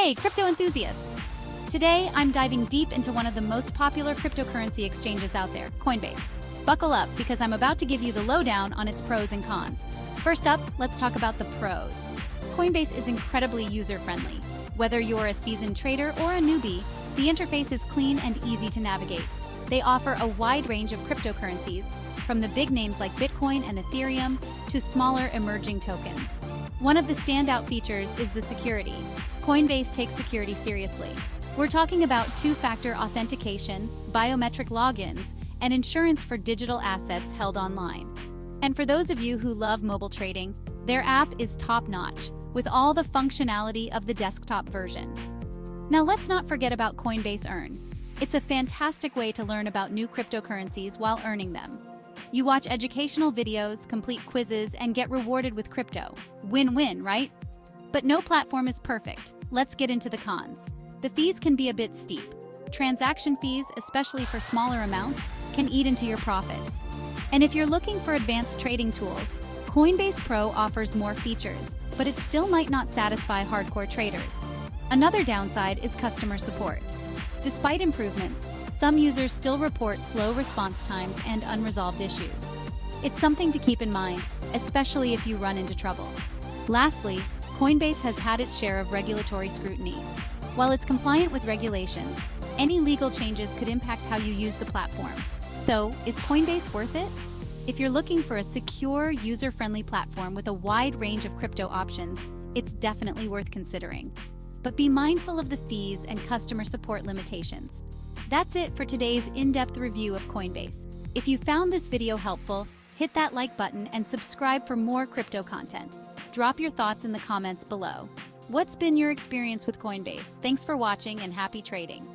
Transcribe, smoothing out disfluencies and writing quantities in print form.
Hey, crypto enthusiasts! Today, I'm diving deep into one of the most popular cryptocurrency exchanges out there, Coinbase. Buckle up, because I'm about to give you the lowdown on its pros and cons. First up, let's talk about the pros. Coinbase is incredibly user-friendly. Whether you're a seasoned trader or a newbie, the interface is clean and easy to navigate. They offer a wide range of cryptocurrencies, from the big names like Bitcoin and Ethereum to smaller emerging tokens. One of the standout features is the security. Coinbase takes security seriously. We're talking about two-factor authentication, biometric logins, and insurance for digital assets held online. And for those of you who love mobile trading, their app is top-notch, with all the functionality of the desktop version. Now let's not forget about Coinbase Earn. It's a fantastic way to learn about new cryptocurrencies while earning them. You watch educational videos, complete quizzes, and get rewarded with crypto. Win-win, right? But no platform is perfect. Let's get into the cons. The fees can be a bit steep. Transaction fees, especially for smaller amounts, can eat into your profits. And if you're looking for advanced trading tools, Coinbase Pro offers more features, but it still might not satisfy hardcore traders. Another downside is customer support. Despite improvements, some users still report slow response times and unresolved issues. It's something to keep in mind, especially if you run into trouble. Lastly, Coinbase has had its share of regulatory scrutiny. While it's compliant with regulations, any legal changes could impact how you use the platform. So, is Coinbase worth it? If you're looking for a secure, user-friendly platform with a wide range of crypto options, it's definitely worth considering. But be mindful of the fees and customer support limitations. That's it for today's in-depth review of Coinbase. If you found this video helpful, hit that like button and subscribe for more crypto content. Drop your thoughts in the comments below. What's been your experience with Coinbase? Thanks for watching and happy trading.